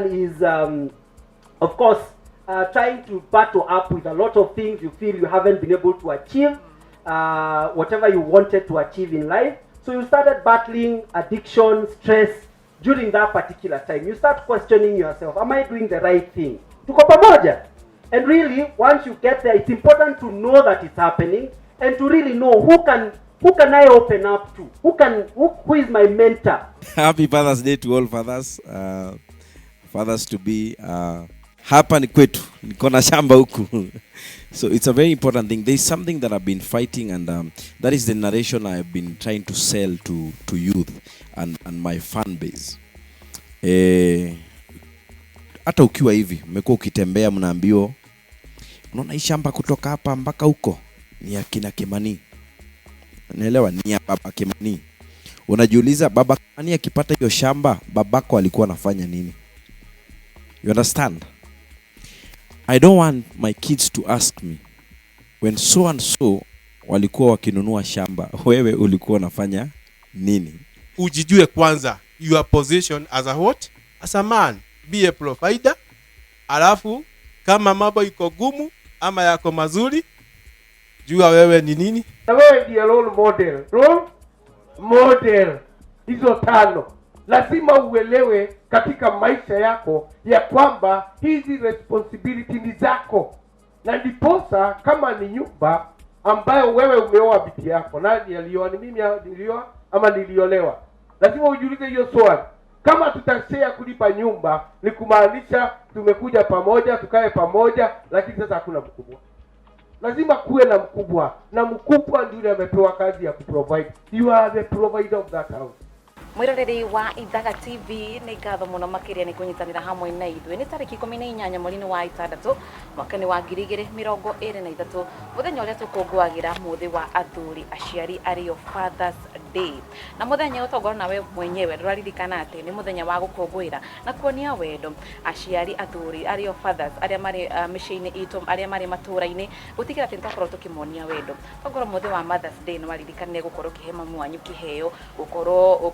one is, of course, trying to battle up with a lot of things you feel you haven't been able to achieve, whatever you wanted to achieve in life. So you started battling addiction, stress during that particular time. You start questioning yourself, am I doing the right thing? Tuko pamoja? And really, once you get there, it's important to know that it's happening and to really know who can I open up to? Who is my mentor? Happy Father's Day to all fathers. Fathers to be. Hapa ni kwetu. Niko na shamba huku. So it's a very important thing. There's something that I've been fighting, and that is the narration I've been trying to sell to youth and my fan base. Hata ukiwa hivi, mmekuwa ukitembea mnaambiwa, unaona hii shamba kutoka hapa mpaka huko ni ya kina Kimani. Unaelewa, ni ya baba Kimani. Unajiuliza, baba Kimani akipata hiyo shamba, babako alikuwa anafanya nini? You understand? I don't want my kids to ask me, when so and so walikuwa wakinunua shamba, wewe ulikuwa unafanya nini? Ujijue kwanza your position as a what? As a man. Be a provider. Alafu kama mambo iko gumu ama yako mazuri, jua wewe ni nini? Na wewe ndiye role model. Role model. Hizo tano lazima uelewe katika maisha yako ya kwamba hizi responsibility ni zako. Na ndiposa kama ni nyumba ambayo wewe umeoa binti yako, nani alioa? Ni mimi nilioa ama niliolewa? Lazima ujiulize hiyo swali. Kama tutashare kulipa nyumba, ni kumaanisha tumekuja pamoja, tukae pamoja, lakini sasa hakuna mkubwa. Lazima kuwe na mkubwa, na mkubwa ndiye amepewa kazi ya kuprovide. You are the provider of that house. Mwiroreri wa Ithaga TV ni ngatho muno makiria ni kunyitanira hamwe na ithuĩ. Nĩ tarĩki 18 mweri-inĩ wa 6 mwaka-inĩ wa 2023, mũthenya ũrĩa tũkũngũagĩra mũthĩ wa athuri aciari arĩo Father's Day. Na mũthenya ũtongorwo nawe mwenyewe ndũraririkana atĩ nĩ mũthenya wa gũkũngũĩra na kuonia wendo aciari athuri arĩo fathers arĩa marĩ mĩciĩ-inĩ itũ, arĩa marĩ matũũra-inĩ, gũtigĩra atĩ nĩtwakorwo tũkĩmonia wendo. Tongorwo mũthĩ wa Mother's Day nĩ waririkane gũkorwo ũkĩhe mamu wanyu kĩheo, gũkorwo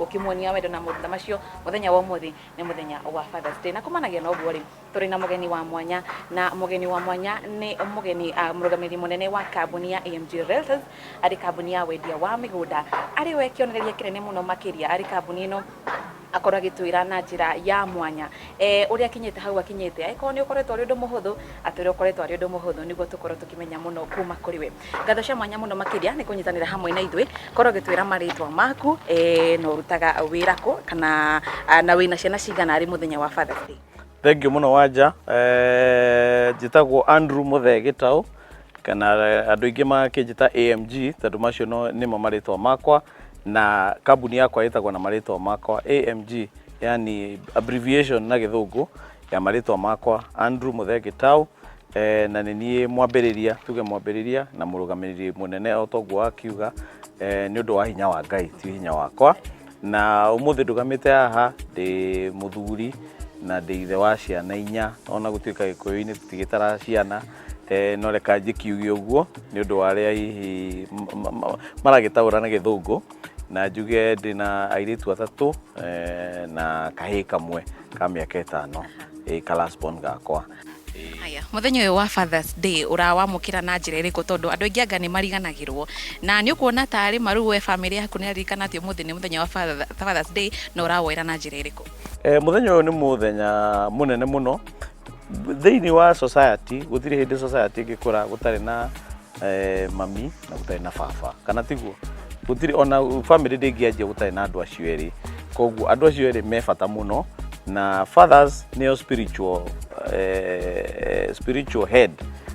ukimonia wendo na mũndũ macio. Mũthenya wa ũmũthĩ nĩ mũthenya wa Father's Day, na kumanagia na ũguo rĩ, tũrĩ na mũgeni wa mwanya, na mũgeni wa mwanya nĩ mũgeni mũrũgamĩrĩri mũnene wa kambuni ya AMG Realtors, arĩ kambuni ya wendia wa mĩgũnda, arĩ we kĩonereria kĩnene mũno makĩria, arĩ kambuni ĩno akorwo agĩtwĩra na njĩra ya mwanya ũrĩa akinyĩte hau akinyĩte. Angĩkorwo nĩ ũkoretwo arĩ ũndũ mũhũthũ, atĩ ũkoretwo arĩ ũndũ mũhũthũ, nĩguo tũkorwo tũkĩmenya mũno kuma kũrĩ we. Ngatho cia mwanya mũno makĩria nĩ kũnyitanĩra hamwe na ithuĩ, korwo ũgĩtwĩra marĩtwa maku, na ũrutaga wĩra kũ, kana na wĩna ciana cigana arĩ mũthenya wa Father's Day. Thank you muno Wanja. Njĩtagwo Andrew Muthee Gĩtaũ, kana andũ aingĩ makĩnjĩta AMG, tondũ macio nĩmo marĩtwa makwa, na kambuni yakwa ĩtagwo na marĩtwa makwa AMG, yani abbreviation na gĩthũngũ ya marĩtwa makwa Andrew Muthee Gĩtaũ. Na nĩ niĩ mwambĩrĩria, tuge mwambĩrĩria na mũrũgamĩrĩri mũnene o toguo akiuga, nĩ ũndũ wa hinya wa Ngai, ti hinya wakwa. Na ũmũthĩ ndũgamĩte haha ndĩ mũthuri na ndĩ ithe wa ciana 4, ona gũtuĩka Gĩkũyũ-inĩ tũtigĩtara ciana, no reka njĩkiuge ũguo nĩ ũndũ wa arĩa hihi maragĩtaũra na gĩthũngũ, na njuge ndĩna airĩtu 3 na kahĩĩ kamwe ka mĩaka 5, ka last born gakwa. Haya, mũthenya ũyũ wa Father's Day ũrawamũkĩra na njĩra ĩrĩkũ, tondũ andũ aingĩ anga nĩ mariganagĩrwo, na nĩ ũkuona tarĩ maru we family yaku nĩ aririkana atĩ ũmũthĩ nĩ mũthenya wa Father's Day, na ũrawoera na njĩra ĩrĩkũ? Mũthenya ũyũ nĩ mũthenya mũnene mũno thĩinĩ wa society. Gũtirĩ hĩndĩ society ĩngĩkũra gũtarĩ na mami na gũtarĩ na baba, kana tiguo? Gũtirĩ ona family ndĩngĩanjia gũtarĩ na andũ acio erĩ. Koguo andũ acio erĩ me bata mũno, na fathers nĩo spiritual head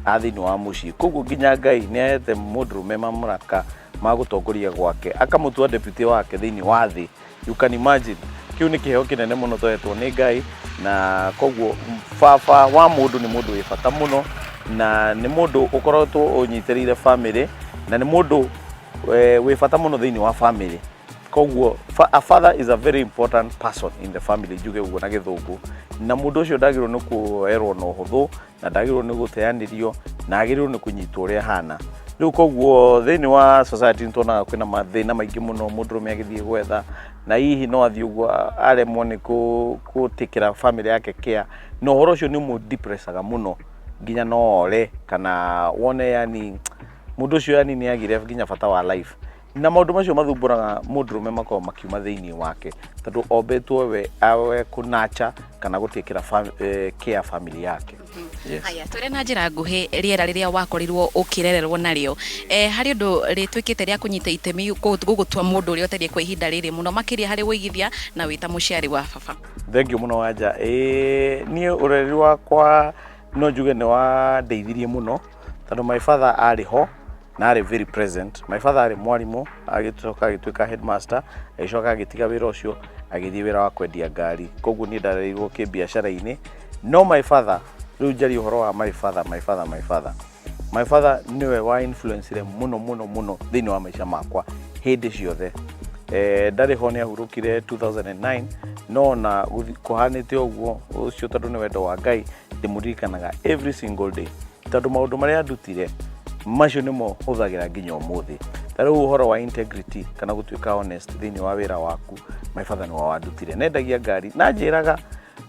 a thĩinĩ wa mũciĩ. Koguo nginya Ngai nĩ ahete mũndũrũme mamũraka ma gũtongoria gwake, akamũtua deputy wake thĩinĩ wa thĩ. You can imagine, kiu nĩ kĩheo kĩnene mũno tũhetwo nĩ Ngai, na koguo baba wa mũndũ nĩ mũndũ wĩ bata mũno, na nĩ mũndũ ũkoretwo ũnyitĩrĩire family, na nĩ mũndũ wĩ bata mũno thĩinĩ wa family. Koguo a father is a very important person in the family, njuge ũguo na gĩthũngũ, na mũndũ ũcio ndagĩrĩirwo nĩ kuoerwo na ũhũthũ, na ndagĩrĩirwo nĩ gũteanĩrio, na agĩrĩirwo nĩ kũnyitwo ũrĩa hana. riu koguo thini wa society ntona kwina mathina maingi muno mundu rume agithie gwetha na hihi no athie uguo aremwo ni gutikira family yake care no horo cio ni mu depressaga muno nginya no ore kana wone yani mundu cio yani ni agire nginya bata wa life na maundu macio mathumburaga mundu rume makao makiuma thiini wake tondu obetwo we awe kunacha kana gutikira care family yake. Yes. Haya, twere na njira nguhi riera riria wakorirwo ukirererwo naryo hari undu ritwikite ria kunyita itemi gugutua mundu uria uterie kwa ihinda riri muno makiria hari wigithia na wita muciari wa baba. Thank you muno wanja nie ureri wakwa no njuge ni wa ndeithirie muno tondu my father ari ho na ari very present. My father ari mwarimu agitoka agituika headmaster agicoka agitiga wira ucio agithie wira wa kwendia ngari koguo ni ndarerirwo ki biashara-ini no my father riu njari uhoro wa my father niwe wa influence muno thini wa maisha makwa hindi ciothe ndari ho ni ahurukire 2009 no na kuhanite uguo ucio tondu ni wendo wa Ngai ndimuririkanaga every single day tondu maundu maria ndutire macio nimo huthagira nginya umuthi tariu uhoro wa integrity kana gutuika honest thini wa wira waku my father ni wa wandutire nendagia ngari na njiraga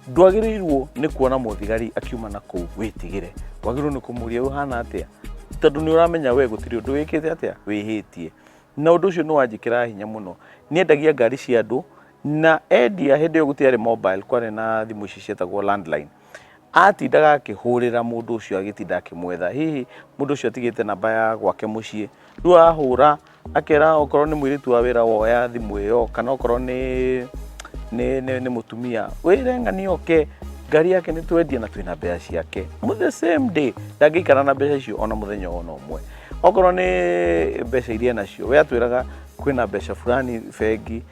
ndwagirirwo ni kuona muthigari akiuma na kuu witigire wagirwo ni kumuria uhana atia tondu ni uramenya we gutiri undu wikite atia wihitie na undu ucio ni wanjikira hinya muno nendagia ngari cia andu na endia hindi yo gutiari mobile kware na thimu ici cietagwo landline atindaga akihurira mundu ucio agitinda akimwetha hihi mundu ucio atigite namba ya gwake mucii riu ahura akera okorwo ni mwiritu wa wira woya thimu iyo kana okorwo ni mutumia wirenga ni oke ngari yake ni twendia na twina mbeca ciake mu the same day ndangikara na mbeca icio ona muthenya ona umwe okorwo ni mbeca iria nacio we atwiraga kwina mbeca fulani fegi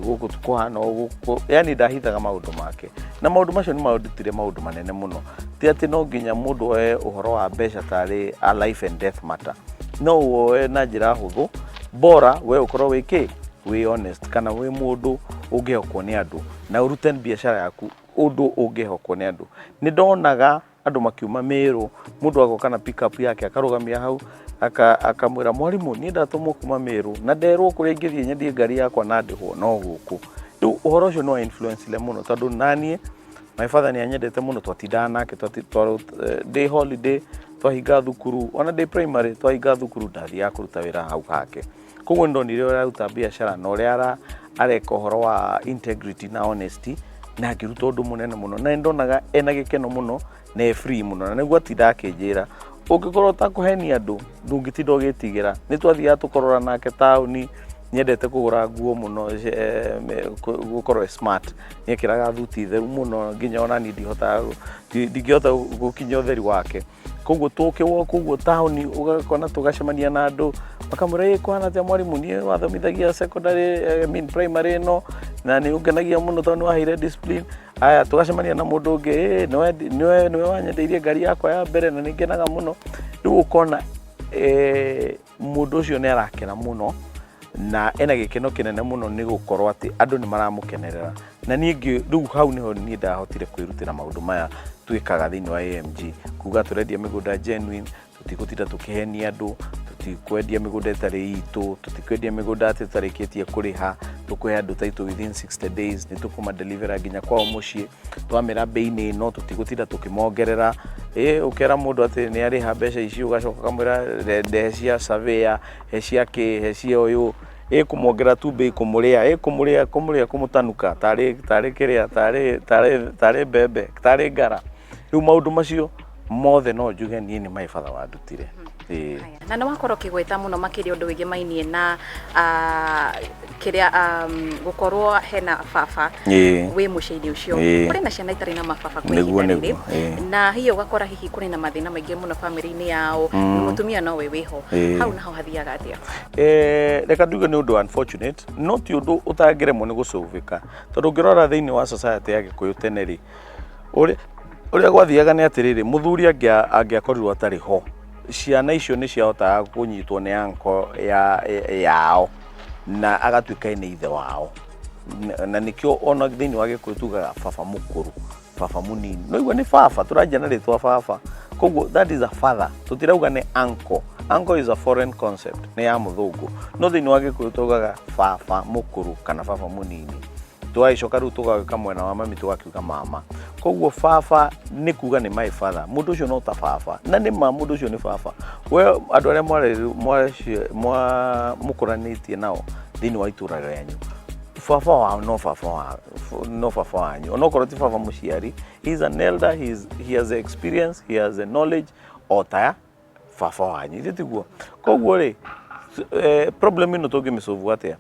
guku tukuhana guku yani ndahithaga maundu make na maundu macio ni maundutire maundu manene muno ti ati no nginya mundu we uhoro wa mbeca tari a life and death matter no we na njira huthu bora we ukorwo wiki we honest kana we mundu ungehokwo ni andu na urute biashara yaku undu ungehokwo ni andu ni ndonaga andu makiuma Meru mundu agoka na pick up yake akarugamia hau akamwira mwarimu ni ndatumwo kuma Meru na nderwo kuria ingithie nyendie ngari yakwa na ndihwo no guku riu uhoro ucio no influence le muno tondu nanie my father ni anyendete muno twatindana nake day holiday twahinga thukuru ona day primary twahinga thukuru ndathia kuruta wira hau hake koguo ndonire uria aruta biashara na uria areka uhoro wa integrity na honesty na akiruta undu munene muno na ndonaga ena gikeno muno na free muno na niguo atinda akinjira ungikorwo ta kuhenia andu ndungitinda ugitigira ni twathia tukorora nake tauni nyendete kugura nguo muno gukorwo smart niekiraga thuti theru muno nginya ona ni ndingihota gukinya utheri wake koguo tukiwo koguo tauni ugakona tugacemania na andu makamura kwana tia mwarimu ni wathomithagia secondary primary no na ni ungenagia muno tondu wahire discipline aya tugacemania na mundu ungi niwe wanyendeirie ngari yakwa ya mbere na ningenaga muno riu ukona mundu ucio ni arakena muno na ena gikeno kinene muno ni gukorwo ati andu ni maramukenerera na ningi riu hau niho ni ndahotire kwirutira maundu maya twikaga thini wa AMG kuga turendia migunda genuine tutigutinda tukihenia andu tutikwendia migunda itari itu tutikwendia migunda ati tarikitie kuriha tukwe andu taitu within 60 days ni tukuma deliver nginya kwao mucii twamira bei-ini no tutigutinda tukimongerera ukera mundu ati ni ariha mbeca icio ugacoka kamwira ndecia surveyor hecia uyu kumongera tu bei kumuria kumutanuka tari kiria tari bebe tari ngara riu maundu macio mothe no njuge ni my father wandutire na no wakorwo kigweta muno makiria undu wigi mainie na kiria gukorwo hena baba wi muciini ucio kuri na ciana itari na mababa kwihindari na hiyo ugakora hihi kuri na mathina maingi muno family-ini yao mutumia no we wiho hau naho hathiaga atia reka nduge ni undu unfortunate not undu utangiremwo ni gucuvika tondu ngirora thiini wa society ya Gikuyu teneri uria gwathiaga ni atiriri muthuri angiakorirwo atari ho ciana icio ni ciahotaga kunyitwo ni anko yao na agatuika ni ithe wao na nikio ona thiini wa Gikuyu tugaga baba mukuru baba munini no igwa ni baba turajia na ritwa baba koguo that is a father tutirauga ni uncle uncle is a foreign concept nĩ ya mũthũngũ no thĩinĩ wa Gĩkũyũ tugaga baba mũkũrũ kana baba mũnini twaicoka rĩu tũgagĩka mwena wa mami tũgakiuga mama koguo baba nĩ kuga nĩ my father mũndũ ũcio no ta baba na nĩ ma mũndũ ũcio nĩ baba we andũ arĩa mũkũranĩtie nao thĩinĩ wa itũra rĩanyu baba wao no baba wanyu onokorwo ti baba mũciari he is an elder, he has the experience, he has the knowledge ota baba wanyu itiguo koguo rĩ problem ĩno tũngĩmĩsolve atĩa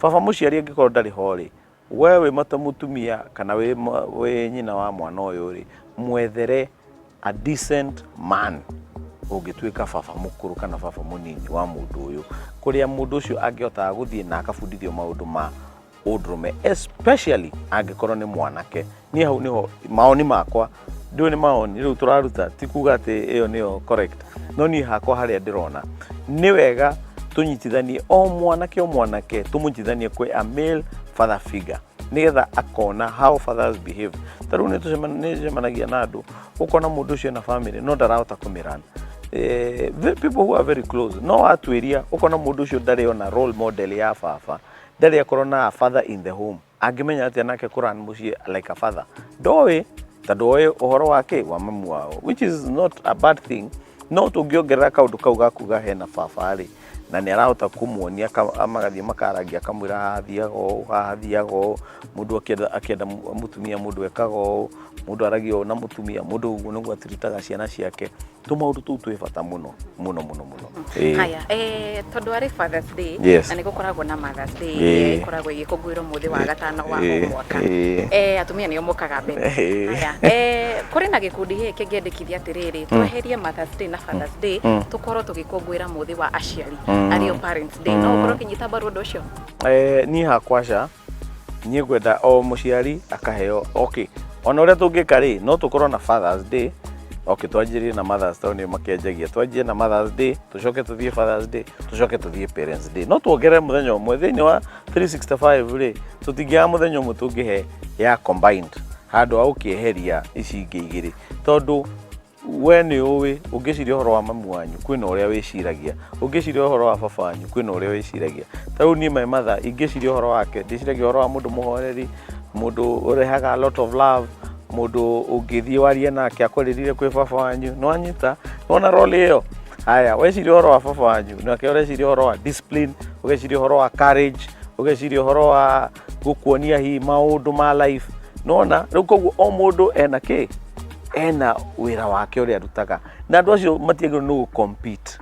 baba mũciari angĩkorwo ndarĩ ho rĩ wewe mata mũtumia kana we nyina wa mwana ũyũ rĩ mwethere a decent man ũngĩtuĩka baba mũkũrũ kana baba mũnini wa mũndũ ũyũ kũrĩa mũndũ ũcio angĩhotaga gũthiĩ na akabundithio maũndũ ma ũndũrũme especially angĩkorwo nĩ mwanake niĩ hau nĩho maoni makwa ndĩũĩ nĩ maoni rĩu tũraruta ti kuga atĩ ĩyo nĩyo correct no niĩ hakwa harĩa ndĩrona nĩ wega tũnyitithanie o mwanake tũmũnyitithanie kwĩ a male father figure nigetha akona how fathers behave tarĩu nĩ tũcemanagia na andũ ũkona mũndũ ũcio na family no ndarahota kũmĩrana people who are very close no atuĩria ũkona mũndũ ũcio ndarĩ ona role model ya baba ndarĩ akorwo na a father in the home angĩmenya atĩa nake kũrana mũciĩ like a father ndoĩ tondũ oĩ ũhoro wake wa mamu wao which is not a bad thing no tũngĩongerera kaũndũ kau gakuga hena baba rĩ na nĩ arahota kũmuonia amagathiĩ makaragia akamwĩra hathiaga ũũ mũndũ akĩenda mũtumia mũndũ ekaga ũũ mũndũ aragia ũũ na mũtumia mũndũ ũguo nĩguo atiritaga ciana ciake tũmaũndũ tũu twĩ bata mũno haya tondũ arĩ Father's Day na nĩ gũkoragwo na Mother's Day ĩkoragwo ĩgĩkũngũĩrwo mũthĩ wa gatano wa mwaka atumia nĩo mokaga mbere haya kũrĩ na gĩkundi gĩkĩ kĩngĩendekithia atĩrĩrĩ tweherie Mother's Day na Father's Day tũkorwo tũgĩkũngũĩra mũthĩ wa aciari arĩo Parents Day no ũkorwo ũkĩnyita mbaru ũndũ ũcio niĩ hakwaca niĩ ngwenda o mũciari akaheo okay ona ũrĩa tũngĩka rĩ no tũkorwo na Father's Day twanjĩrie na Mother's Day nĩ makĩanjagia twanjie na Mother's Day tũcoke tũthiĩ Father's Day tũcoke tũthiĩ Parents Day no tuongerere mũthenya ũmwe thĩinĩ wa 365 rĩ tũtingĩaga mũthenya ũmwe tũngĩhe ya combined handũ ha ũkĩeheria ici ingĩ igĩrĩ tondũ we nĩ ũĩ ũngĩciria ũhoro wa mamu wanyu kwĩna ũrĩa wĩciragia ũngĩciria ũhoro wa baba wanyu kwĩna ũrĩa wĩciragia tarĩu niĩ my mother ingĩciria ũhoro wake ndĩciragia ũhoro wa mũndũ mũhoreri mũndũ ũrehaga a lot of love mũndũ ũngĩthiĩ warie nake akwarĩrire kwĩ baba wanyu no anyita nona role ĩyo haya weciria ũhoro wa baba wanyu nake ũreciria ũhoro wa discipline ũgeciria ũhoro wa courage ũgeciria ũhoro wa gũkuonia hi maũndũ ma life nona rĩu koguo o mũndũ ena kĩ ena wĩra wake ũrĩa arutaga na andũ acio matiagĩrĩirwo nĩ gũcompete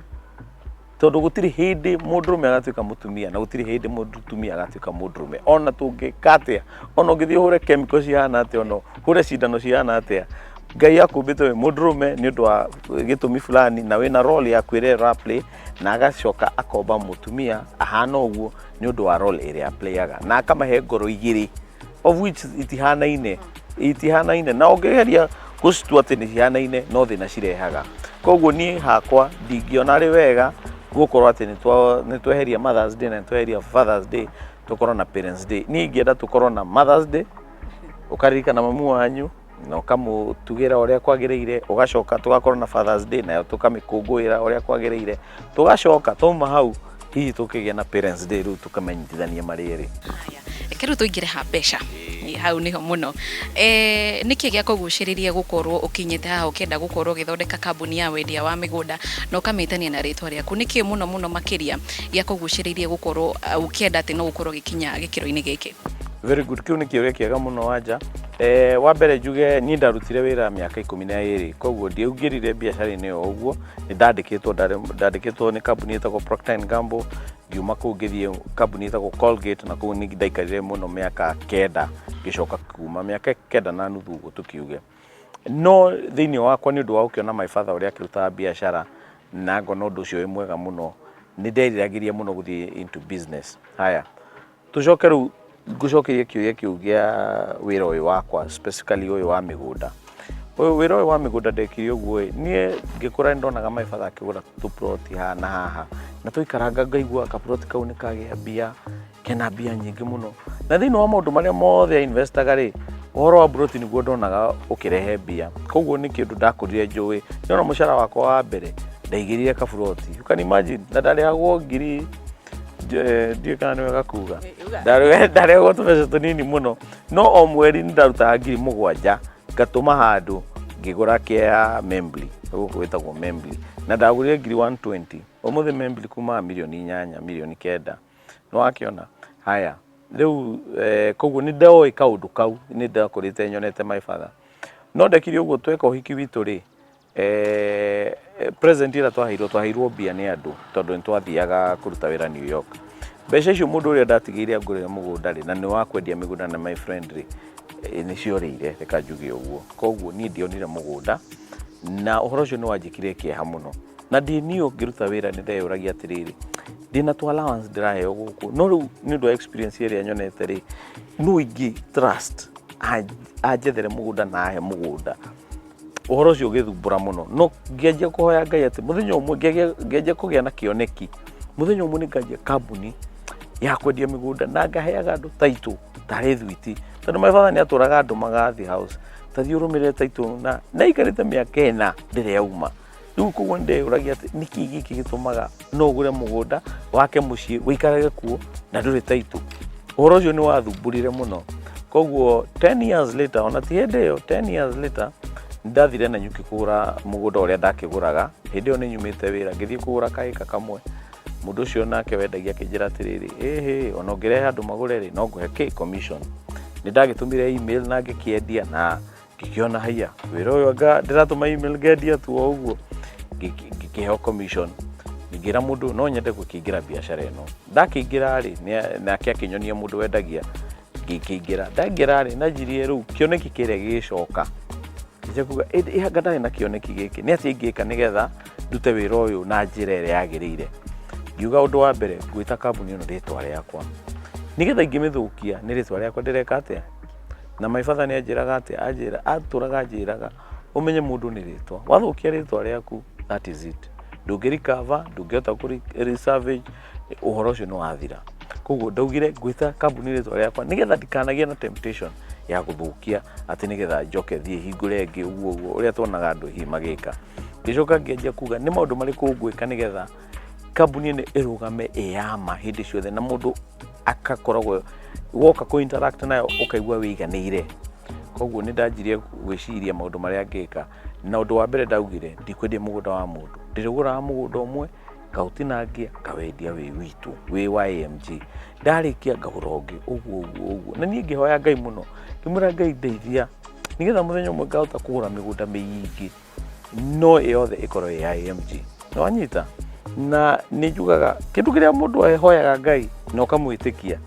tondũ gũtirĩ hĩndĩ mũndũrũme agatuĩka mũtumia na gũtirĩ hĩndĩ mũtumia agatuĩka mũndũrũme ona tũngĩka atĩa ona ũngĩthiĩ ũhũre chemical cihana atĩa ona ũhũre cindano cihana atĩa Ngai akũmbĩte we mũndũrũme nĩ ũndũ wa gĩtũmi fulani na wĩna role ya kwĩrera play na agacoka akomba mũtumia ahana ũguo nĩ ũndũ wa role ĩrĩa playaga na akamahe ngoro igĩrĩ of which itihanaine na ũngĩgeria gũcitua atĩ nĩ cihanaine no thĩna cirehaga koguo niĩ hakwa ndingĩona arĩ wega gũkorwo atĩ nĩ tweheria Mother's Day na tweheria Father's Day tũkorwo na Parents Day niĩ ingĩenda tũkorwo na Mother's Day ũkaririkana mamu wanyu na ũkamũtugĩra ũrĩa kwagĩrĩire ũgacoka tũgakorwo na Father's Day nayo tũkamĩkũngũĩra ũrĩa kwagĩrĩire tũgacoka tuma hau hihi tũkĩgĩa na Parents Day rĩu tũkamenyithania marĩ erĩ kĩrũ tũingĩre ha mbeca hau niho mũno nĩkĩ gĩa kũgucĩrĩria gũkorwo ũkinyĩte haha ũkĩenda gũkorwo ũgĩthondeka kambuni ya wendia wa mĩgũnda na ũkamĩtania na rĩtwa rĩaku nĩkĩ mũno makĩria gĩa kũgucĩrĩria gũkorwo ũkĩenda atĩ no ũkorwo gĩkinya gĩkĩro-inĩ gĩkĩ very good kiu nĩ kĩũria kĩega mũno wanja wa mbere njuge niĩ ndarutire wĩra mĩaka 12 koguo ndiaungĩrire biacara-inĩ ĩyo ũguo nĩ ndandĩkĩtwo nĩ kambuni ĩtagwo Procter & Gamble ngiuma kũu ngĩthiĩ kambuni ĩtagwo Colgate na kũu nĩ ndaikarire mũno mĩaka 9 ngĩcoka kuma mĩaka 9 na nuthu ũguo tũkiuge no thĩinĩ wakwa nĩ ũndũ wa gũkĩona my father ũrĩa akĩrutaga biacara na ngona ũndũ ũcio wĩ mwega mũno nĩ nderiragĩria mũno gũthiĩ into business haya tũcoke rĩu ngũcokerie kĩũria kĩu gĩa wĩra ũyũ wakwa specifically ũyũ wa mĩgũnda wĩra ũyũ wa mĩgũnda ndekire ũguo niĩ ngĩkũra ndonaga my father akĩgũra tũploti haha na haha na tũikaranga ngaigua kaploti kau nĩ kagĩa mbia kena mbia nyingĩ mũno na thĩinĩ wa maũndũ marĩa mothe investaga rĩ ũhoro wa ploti nĩguo ndonaga ũkĩrehe mbia koguo nĩ kĩndũ ndakũrire njũĩ nĩona mũcara wakwa wa mbere ndaigirire kaburoti. You can imagine na ndarehagwo ngiri ndiye kana nĩ wega kuga ndarehagwo tũbeca tũnini mũno, no o mweri nĩ ndarutaga ngiri 7 ngatũma handũ ngĩgũra kĩa Membly gũkũ gwĩtagwo Membly, na ndagũrire ngiri 120 ũmũthĩ Membly kuma milioni 8 milioni 9 nĩ wakĩona. Haya rĩu koguo nĩ ndoĩ kaũndũ kau, nĩ ndakũrĩte nyonete my father, no ndekire ũguo tweka ũhiki witũ rĩ present ĩrĩa twaheirwo mbia nĩ andũ tondũ nĩ twathiaga kũruta wĩra New York. Mbeca icio mũndũ ũrĩa ndatigĩire ngũrĩre mũgũnda rĩ na nĩ wa kwendia mĩgũnda na my friend rĩ nĩ ciorĩire, reka njuge ũguo. Koguo niĩ ndionire mũgũnda na ũhoro ũcio nĩ wanjĩkire kĩeha mũno, na ndĩ New York ngĩruta wĩra nĩ ndeyũragia atĩrĩrĩ ndĩna tũ allowance ndĩraheo gũkũ, no rĩu nĩ ũndũ wa experience ĩrĩa nyonete rĩ no ingĩ trust anjethere mũgũnda na ahe mũgũnda. Ũhoro ũcio ũgĩthumbũra mũno, no ngĩanjia kũhoya Ngai atĩ mũthenya ũmwe ngĩanjia kũgĩa na kĩoneki, mũthenya ũmwe nĩ nganjia kambuni ya kwendia mĩgũnda na ngaheaga andũ taitũ tarĩ thwiti, tondũ my father nĩ atũraga andũ magathi house tathiĩ ũrũmĩrĩre taitũ na ikarĩte mĩaka 4 ndĩreuma. Rĩu koguo ndeyũragia atĩ nĩkĩ gĩkĩ gĩtũmaga no ũgũre mũgũnda wake mũciĩ wĩikarage kuo na ndũrĩ taitũ. Ũhoro ũcio nĩ wathumbũrire mũno. Koguo 10 years later, ona ti hĩndĩ ĩyo 10 years later ndathire na nyuki kũgũra mũgũnda ũrĩa ndakĩgũraga. Hĩndĩ ĩyo nĩ nyumĩte wĩra ngĩthiĩ kũgũra kaĩka kamwe, mũndũ ũcio nake wendagia akĩnjĩra atĩrĩrĩ ona ũngĩrehe andũ magũre rĩ no ngũhe commission. Nĩ ndagĩtũmire email na ngĩkĩendia na ngĩkĩona haiya wĩra ũyũ anga ndĩratũma email ngendia tu o ũguo ngĩkĩheo commission. Ngĩra mũndũ no nyende gũkĩingĩra biacara ĩno. Ndakĩingĩra rĩ nake akĩnyonia mũndũ wendagia, ngĩkĩingĩra ndaingĩra rĩ na njirie rĩu kĩoneki kĩrĩa gĩgĩcoka nje kuga anga ndarĩ na kĩoneki gĩkĩ nĩ atĩ ingĩka nĩgetha ndute wĩra ũyũ na njĩra ĩrĩa yagĩrĩire. Ngiuga ũndũ wa mbere gwĩta kambuni ĩno rĩtwa rĩakwa, nĩgetha ingĩmĩthũkia nĩ rĩtwa rĩakwa ndĩreka atĩa. Na my father nĩ anjĩraga atĩ atũraga anjĩraga ũmenye mũndũ nĩ rĩtwa, wathũkia rĩtwa rĩaku that is it, ndũngĩrikava ndũngĩhota kũresalvage, ũhoro ũcio nĩ wathira. Koguo ndaugire gwĩta kambuni rĩtwa rĩakwa nĩgetha ndikanagĩe na temptation ya gũthũkia atĩ nĩgetha njoke thiĩ hingũre ĩngĩ ũguo ũrĩa tuonaga andũ hihi magĩka. Ngĩcoka ngĩanjia kuga nĩ maũndũ marĩkũ ngwĩka nĩgetha kambuni ĩno ĩrũgame ĩyama hĩndĩ ciothe na mũndũ akakoragwo woka kũ interact nayo ũkaigua wĩiganĩire. Koguo nĩ ndanjirie gwĩciria maũndũ marĩa ngĩka, na ũndũ wa mbere ndaugire ndikwendia mũgũnda wa mũndũ, ndĩrĩgũraga mũgũnda ũmwe ngaũtinangia ngawendia wĩ witũ wĩ wa AMG, ndarĩkia ngagũra ũngĩ ũguo. Na niĩ ngĩhoya Ngai mũno ngĩmwĩra Ngai ndeithia nĩgetha mũthenya ũmwe ngahota kũgũra mĩgũnda mĩingĩ no yothe ĩkorwo ya AMG. Nĩ wanyita, na nĩ njugaga kĩndũ kĩrĩa mũndũ ahoyaga Ngai na ũkamwĩtĩkia,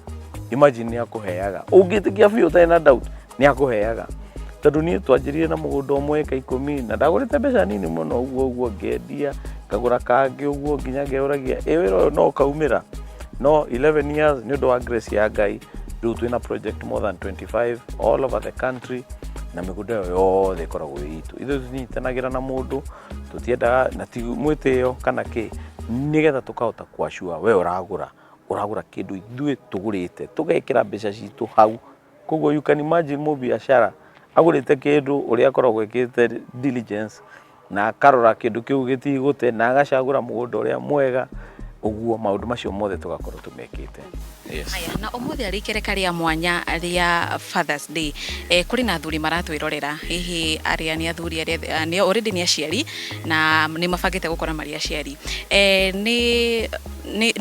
imagine nĩ akũheaga. Ũngĩtĩkia biũ ũtarĩ na doubt nĩ akũheaga. Tondũ niĩ twanjĩrire na mũgũnda ũmwe ĩka 10 na ndagũrĩte mbeca nini mũno ũguo ngĩendia ngagũra kangĩ ũguo nginya ngeyũragia wĩra ũyũ no ũkaumĩra. No 11 years nĩ ũndũ wa grace ya Ngai rĩu twĩna project more than 25 all over the country, na mĩgũnda ĩyo yothe ĩkoragwo itũ. Ithuĩ tũnyitanagĩra na mũndũ tũtiendaga na ti mwĩtĩo kana kĩ, nĩgetha tũkahota kuashua we ũragũra kĩndũ ithuĩ tũgũrĩte tũgekĩra mbeca citũ hau. Koguo you can imagine mũbiacara agũrĩte kĩndũ ũrĩa akoragwo ekĩte diligence na akarora kĩndũ kĩu gĩtigũte na agacagũra mũgũnda ũrĩa mwega ũguo, maũndũ macio mothe tũgakorwo tũmekĩte. Yes. Aya na ũmũthĩ arĩ ikereka rĩa mwanya rĩa Father's Day, kũrĩ na athuri maratwĩrorera hihi arĩa nĩ athuri arĩa nĩ already nĩ aciari na nĩ mabangĩte gũkora marĩ aciari, nĩ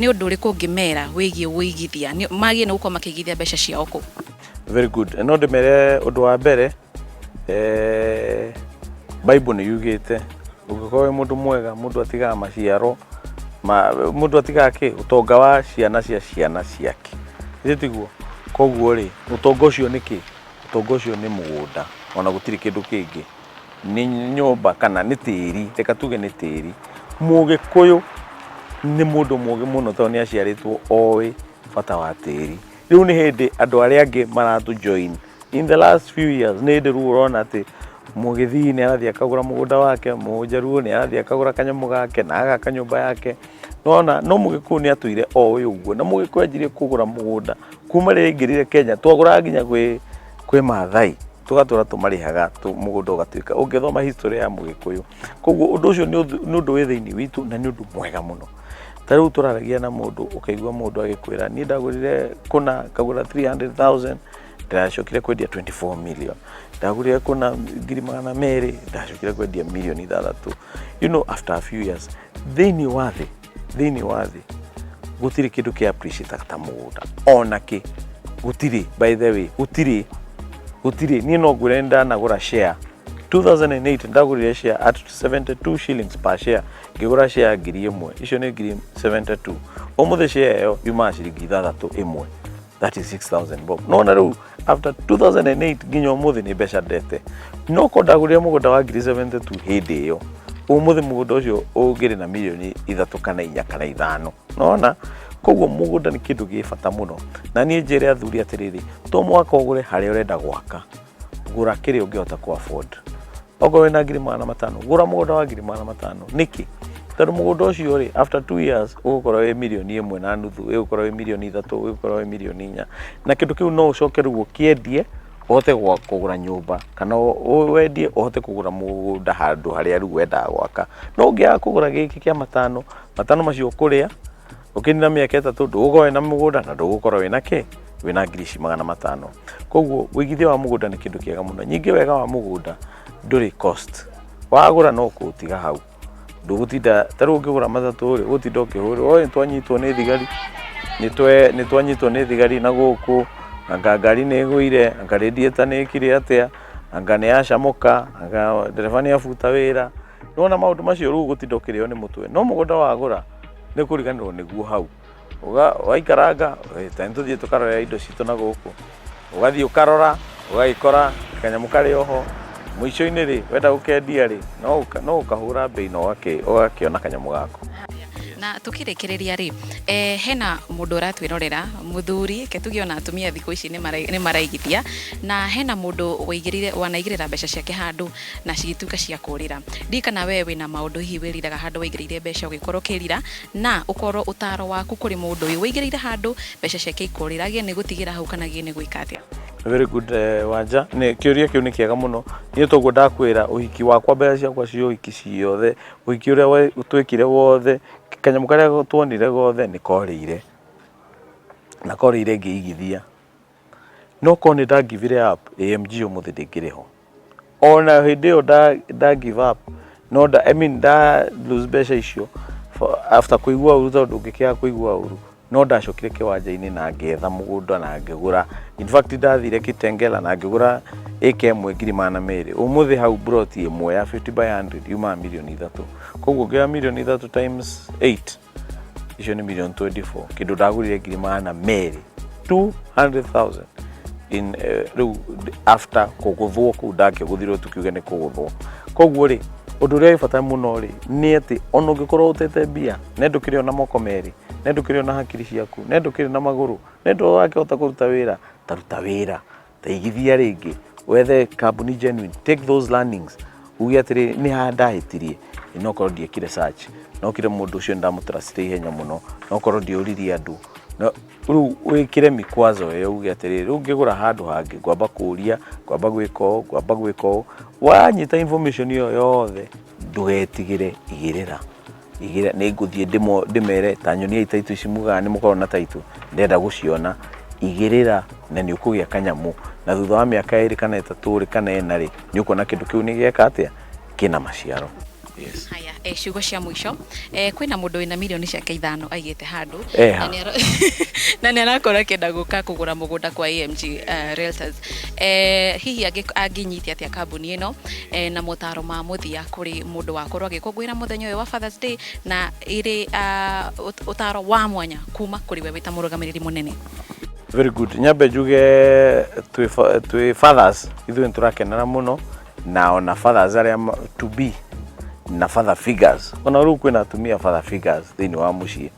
ũndũ ũrĩkũ ũngĩmera wĩgiĩ wĩigithia magĩe na gũkorwo makĩigithia mbeca ciao kũ? Very good. No ndĩmere ũndũ wa mbere Bible nĩ yugĩte ũngĩkorwo wĩ mũndũ mwega mũndũ atigaga maciaro mũndũ atigaga kĩ ũtonga wa ciana cia ciana ciake, tiguo. Koguo rĩ ũtonga ũcio nĩ kĩ? Ũtonga ũcio nĩ mũgũnda, ona gũtirĩ kĩndũ kĩngĩ, nĩ nyũmba kana nĩ tĩri, reka tuge nĩ tĩri. Mũgĩkũyũ nĩ mũndũ mũgĩ mũno tondũ nĩ aciarĩtwo oĩ bata wa tĩri. Rĩu nĩ hĩndĩ andũ arĩa angĩ maratũ join in the last few years. Nĩ hĩndĩ rĩu ũrona atĩ Mũgĩthii nĩ arathiĩ akagũra mũgũnda wake, Mũjaruo nĩ arathiĩ akagũra kanyamũ gake na agaka nyũmba yake. Nona no Mũgĩkũyũ nĩ atũire oĩ ũguo, na Mũgĩkũyũ anjirie kũgũra mũgũnda kuma rĩrĩa aingĩrire Kenya. Twagũraga nginya kwĩ Maathai tugatura tumarihaga mugunda ugatuika ungithoma history ya Mugikuyu. Koguo undu ucio ni undu wi thiini witu na ni undu mwega muno. Tariu turaragia na mundu ukaigua mundu agikwira ni ndagurire kuna kagura 300,000 ndacokire kwendia 24 million. Ndagurire kuna ngiri magana meri ndacokire kwendia milioni 3. You know, after a few years thiini wathi gutiri kindu ki appreciate ta mugunda ona ki gutiri. By the way, gutiri ni no gurenda na gura share 2008 ndagurire share at 72 shillings per share, ngigura share ngiri imwe, icio ni ngiri 72. Omuthe share yo yuma ciringi 6 imwe, that is 6,000 bob. No na riu after 2008 nginya omuthe ni mbeca ndete, no ko ndagurire mugunda wa ngiri 72 hindi yo. Omuthe mugunda ucio ungiri na milioni 3 kana 4 kana 5. Nona koguo mugunda ni kindu gi bata muno, na nie njire athuri atiriri to mwaka ugure hari urenda gwaka, gura kiri ungihota ku afford. Ogo wena ngiri 500 gura mugunda wa ngiri 500 niki tondu mugunda ucio ri after 2 years ugukorwo wi milioni 1.5, ugukorwo wi milioni 3, ugukorwo wi milioni 4, na kindu kiu no ucoke ruo kiendie uhote kugura nyumba kana wendie uhote kugura mugunda handu haria riu wenda gwaka. No ungiaga kugura giki kia matano macio kuria ukinina miaka 3 ndugukorwo wina mugunda na ndugukorwo wina ki wina ngiri 500. Koguo wigithia wa mugunda ni kindu kiega muno. Nyingi wega wa mugunda nduri cost, wagura no kutiga hau ndugutinda taru ukigura mathatu ri gutinda ukihuri oi twanyitwo ni thigari ni twanyitwo ni thigari na guku anga ngari ni guire anga radiator ni kire atia anga ni acamuka anga dereva ni afuta wira. Nona maundu macio ru gutinda ukirio ni mutwe. No mugunda wagura ni kuriganirwo niguo hau waikaranga tantu thie tukarora indo citu na guku ugathie ukarora ugaikora kanyamu kari oho mwisho-ini ri wenda gukendia ri no ukahura bei no ugakiona kanyamu gako. Na tukirikiria ri hena mundu uratwirorera muthuri ke tugiona atumia thiku ici ni maraigithia, na hena mundu wanaigirira mbeca ciake handu na cigituka cia kurira. Ndikana wewe wina maundu hihi wiriraga handu waigirire mbeca ugikorwo kirira na ukorwo utaro waku kuri mundu uyu waigirire handu mbeca ciake ikurira gie ni gutigira hau kana gie ni gwika atia. Very good Wanja, ni kiuria kiu ni kiega muno. Ni toguo ndakwira uhiki wakwa mbeca ciakwa cio uhiki ciothe uhiki uria twikire wothe kanyamu karia tuonire gothe ni korire na korire ngiigithia. No kone da give it up AMG umuthi ndingiriho ona hindi yo da give up no da da lose mbeca icio after kuigua uru tondu ngikia kuigua uru no ndacokire kiwanja-ini na ngetha mugunda na ngigura. In fact ndathire Kitengela na ngigura eke mwe ngiri 200. Umuthi hau broti imwe ya 50 by 100 yuma milioni 3. Koguo ngia milioni 3 times 8 icio ni milioni 24. Kindu ndagurire ngiri 200 200,000 in after kuguthwo ku ndangiguthirwo tukiuge ni kuguthwo. Koguo ri undu uria ibata muno ri ni ati ono ngikorwo utete mbia nendukire na moko meri nendukire na hakiri ciaku nendukire na maguru nendo wakihota kuruta wira taruta wira taigithia ringi wethe company genuine take those learnings ugi atiri ni handahitirie no korwo ndiekire search no kire mundu ucio ndamutrustire ihenya muno no korwo ndiuririe andu no ru wikire mikwazo yo ugi atiri ru ngigura handu hangi ngwamba kuria ngwamba gwiko wanyita information iyo yothe ndugetigire igirira ni nguthie ndimere ta nyonia itaitu ici muga ni mukorwo na taitu ndenda guciona igirira na ni ukugia kanyamu na thutha wa miaka 2 kana 3 ri kana 4 ri ni ukona kindu kiu ni gieka atia kina maciaro. Yes. Haya, ciugo cia mwisho. Kwina mundu wina milioni ciake 5 aigite handu na ni arakora kenda guka kugura mugunda kwa AMG Realtors. Hihi anginyitia atia kambuni ino na mutaro ma muthia kuri mundu wakorwo agikungwira muthenya uyu wa Father's Day na iri utaro wa mwanya kuma kuri we wita murugamiriri munene. Very good. Nyambe njuge twi fathers ithu nturakenera muno na ona fathers aria to be na father figures ona ru kwina atumia father figures thini wa mucii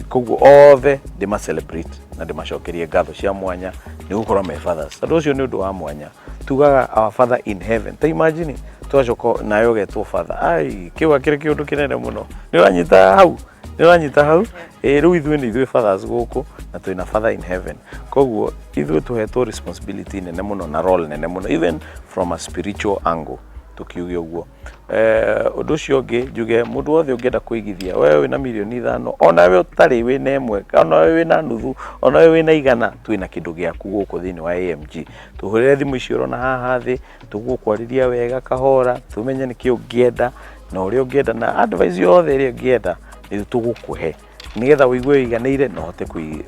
koguo othe ndima celebrate na ndimacokerie ngatho cia mwanya ni gukorwo me fathers. Tondu ucio ni undu wa mwanya tugaga our father in heaven. Ta imagine twacoko nayo getwo father. Ai kiwa kire kiundu kinene muno. Ni uranyita hau. Ni uranyita hau. Riu ithuĩ nĩ ithuĩ fathers gũkũ na twĩna father in heaven. Koguo ithuĩ tũhetwo responsibility nene muno na role nene muno, even from a spiritual angle tukiuge ũguo. Ũndũ ũcio ũngĩ njuge mũndũ wothe ũngĩenda kũigithia, wewe wĩna milioni 5, ona wewe ũtarĩ wĩna 1, ona wewe wĩna nuthu, ona wewe wĩna 100, twĩna kĩndũ gĩaku gũkũ thĩinĩ wa AMG. Tũhũrĩre thimũ icio ũrona haha thĩ, tũgũkwarĩria wega kahora, tumenye nĩkĩ ũngĩenda na ũrĩa ũngĩenda na advice yothe ĩrĩa ũngĩenda nĩ tũgũkũhe, nigetha ũigue iganĩire na ũhote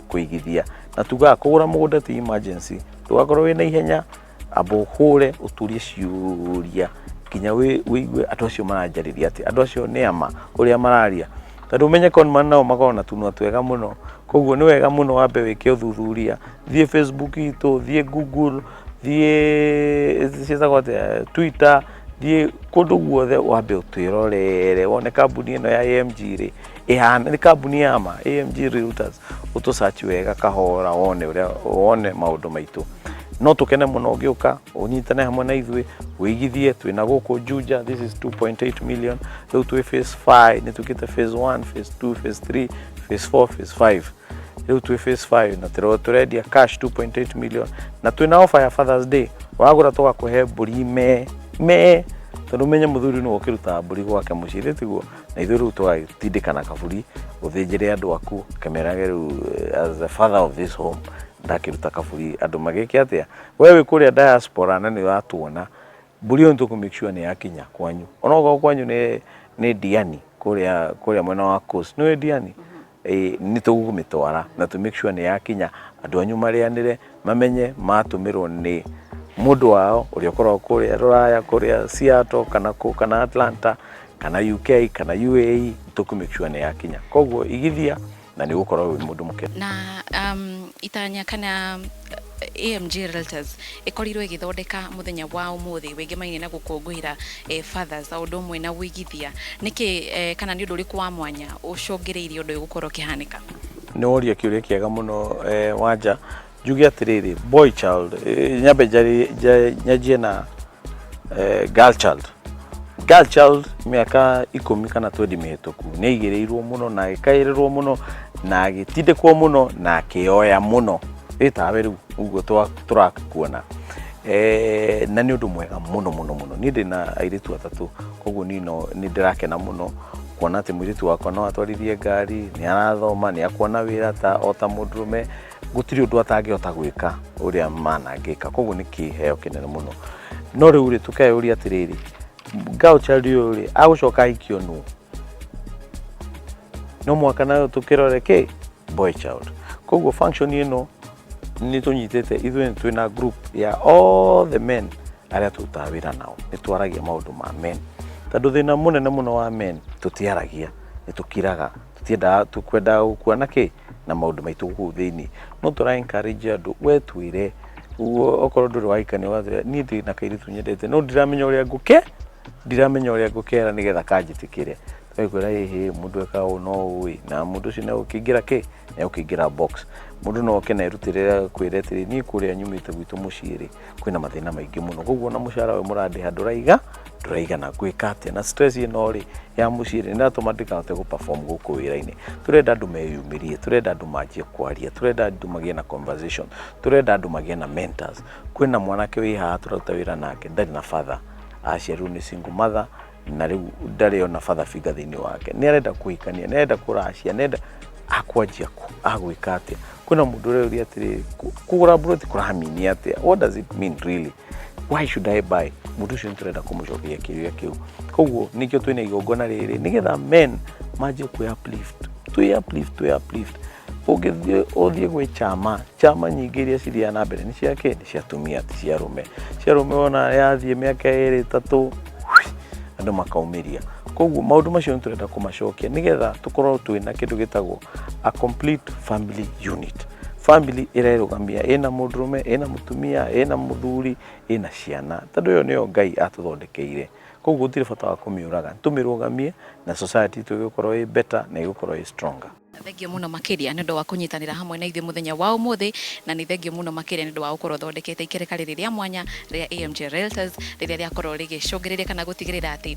kũigithia. Na tugaga kũgũra mũgũnda ti emergency, ndũgakorwo wĩna ihenya, amba ũhũre ũturie ciũria kinya wĩigue andũ acio maranjarĩria atĩ, andũ acio nĩ ama ũrĩa mararia, tondũ ũmenye conman nao makoragwo na tunua twega mũno. Koguo nĩ wega mũno wambe wĩke ũthuthuria, thiĩ Facebook itũ, thiĩ Google, thiĩ Twitter, thiĩ kũndũ guothe wambe ũtwĩrorere, wone kambuni ĩno ya AMG rĩ ihana nĩ kambuni ya ma AMG Realtors, ũtũ-search wega kahora wone maũndũ maitũ. No tũkene mũno ũngĩũka ũnyitane hamwe na ithuĩ wĩigithie. Twĩna gũkũ Juja, this is 2.8 million. Rĩu twĩ phase 5, nĩ tũkĩte phase 1, phase 2, phase 3, phase 4, phase 5. Rĩu twĩ phase 5 na tũrendia cash 2.8 million, na twĩna offer ya Father's Day. Wagũra tũgakũhe mbũri me tondũ ũmenye mũthuri nĩ ũkĩruta mbũri gwake mũciĩ rĩ tiguo, na ithuĩ rĩu tũgatindĩkana kabũri ũthĩnjĩre andũ aku kamerage rĩu as the father of this home ndakĩruta kabũri andũ magĩke atĩa. Wewe kũrĩa diaspora na nĩ watuona mbũri ĩyo nĩtũkũ make sure nĩ yakinya kwanyu, onokorwo kwanyu nĩ Diani kũrĩa mwena wa coast, nĩ Diani nĩ tũgũmĩtwara na to make sure nĩ yakinya, andũ anyu marĩanĩre mamenye matũmĩrwo nĩ mũndũ wao ũrĩa ũkoragwo kũrĩa Rũraya, kũrĩa Seattle kana Atlanta kana UK kana UAE, tũkũ make sure nĩ yakinya. Koguo igithia na nĩ gũkorwo wĩ mũndũ mũkenu. Na itanya kana AMG Realtors ĩkorirwo ĩgĩthondeka mũthenya wa ũmũthĩ wĩngĩmaine na gũkũngũĩra fathers a ũndũ ũmwe na wĩigithia, nĩkĩ kana nĩ ũndũ ũrĩkũ wa mwanya ũcũngĩrĩirie ũndũ ũyũ gũkorwo ũkĩhanĩka? Nĩ woria kĩũria kĩega mũno Wanja. Njuge atĩrĩrĩ, boy child nyambe nyanjie na girl child mĩaka 10 kana 20 mĩhĩtũku nĩ aigĩrĩirwo mũno na agĩkaĩrĩrwo mũno na agĩtindĩkwo mũno na akĩoya mũno ĩtawe rĩu ũguo tũrakuona na nĩ ũndũ mwega mũno. Niĩ ndĩna airĩtu atatũ, koguo nĩ ndĩrakena mũno kuona atĩ mũirĩtu wakwa no atwarithie ngari, nĩ arathoma, nĩ akuona wĩra ta mũndũrũme, gũtirĩ ũndũ atangĩhota gwĩka ũrĩa manangĩka, koguo nĩ kĩheo kĩnene mũno. No rĩu rĩ tũkeyũria atĩrĩrĩ, girl child ũyũ rĩ agũcoka ahikio nũ? No mwaka nayo tũkĩrore boy child. Koguo function ĩno nĩ tũnyitĩte ithuĩ twĩna group ya all the men arĩa tũrutaga wĩra nao, nĩ twaragia maũndũ ma men, tondũ thĩna mũnene mũno wa men tũtiaragia, nĩ tũkiraga, tũkwendaga gũkuana na maũndũ maitũ gũkũ thĩinĩ. No tũra encourage andũ we twĩre okorwo ndũrĩ wahikania wathĩra niĩ ndĩ na kairĩtu nyendete no ndiramenya ũrĩa ngũkera nĩgetha kanjĩtĩkĩre. Twĩkwĩra ĩhĩ mũndũ ekaga ũũ no ũĩ, na mũndũ ũcio nĩegũkĩingĩra nĩegũkĩingĩra box. Mũndũ no oke na erutĩre kwĩra atĩrĩ niĩ kũrĩa nyumĩte gwitũ mũciĩ rĩ kwĩna mathĩna maingĩ mũno, koguo na mũcara we mũrandĩha ndũraiga na gwĩka atĩa, na stress ĩno rĩ ya mũciĩ rĩ nĩratũma ndĩkahote gũ-perform gũkũ wĩra-inĩ. Tũrenda andũ meyumĩrie, tũrenda andũ manjie kwaria, tũrenda andũ magĩe na conversation, tũrenda andũ magĩe na mentors. Kwĩna mwanake wĩ haha tũraruta wĩra nake ndarĩ na father, aciarirwo nĩ single mother na rĩu ndarĩ ona father figure thĩinĩ wake, nĩ arenda kũhikania, nĩ arenda kũracia, nĩ arenda akwanjia agwĩka atĩa. Kwĩna mũndũ ũreuria atĩrĩ kũgũra buroti kũraminia atĩa, what does it mean really, why should I buy? Mũndũ ũcio nĩtũrenda kũmũcokeria kĩũria kĩu. Koguo nĩkĩo twĩna igongona rĩrĩ nĩgetha men manjie twĩ-uplift. Ũthiĩ gwĩ chama nyingĩ iria cithiaga na mbere nĩ cia atumia ti cia arũme. Cia arũme ona yathiĩ mĩaka 2-3 andũ makaumĩria. Koguo maũndũ macio nĩtũrenda kũmacokia nĩgetha tũkorwo twĩna kĩndũ gĩtagwo a complete family unit. Family ĩrerũgamia ĩna mũndũrũme, ĩna mũtumia, ĩna mũthuri, ĩna ciana, tondũ ĩyo nĩyo Ngai atũthondekeire. Koguo gũtirĩ bata wa kũmĩũraga, tũmĩrũgamie na society tũgĩkorwo ĩ better na ĩgũkorwo ĩ stronger. Thengio muno makiria nĩ ũndũ wa kũnyitanĩra hamwe na ithuĩ mũthenya wa ũmũthĩ, na nĩ thengio muno makiria nĩ ũndũ wa gũkorwo thondekete ikereka rĩrĩ rĩa mwanya rĩa AMG Realtors rĩrĩa rĩakorwo rĩgĩcũngĩrĩria kana gũtigĩrĩra atĩ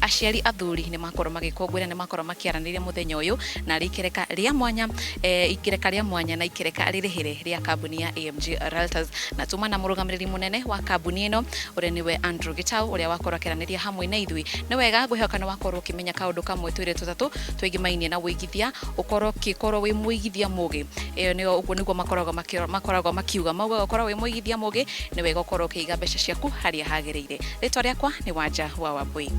aciari athuri nĩ makorwo magĩkũngũĩra, nĩ makorwo makĩaranĩria mũthenya ũyũ na ikereka rĩa mwanya na ikereka rĩrĩhĩre rĩa kambuni ya AMG Realtors. Na tuma na mũrũgamĩrĩri mũnene wa kambuni ĩno ũrĩa nĩwe Andrew Gitau ũrĩa wakorwo akĩaranĩria hamwe na ithuĩ. Nĩ wega ngwĩhoka nĩ wakorwo ũkĩmenya kaũndũ kamwe twĩrĩ tũtatũ twĩgimainie na wĩigithia, ũkorwo wĩ mũigithia mũgĩ. Ũguo nĩguo makoragwo makiuga, mauga ũkorwo wĩ mũigithia mũgĩ nĩ wega ũkorwo ũkĩiga mbeca ciaku harĩa hagĩrĩire. Rĩtwa rĩakwa nĩ Wanja wa Wambui.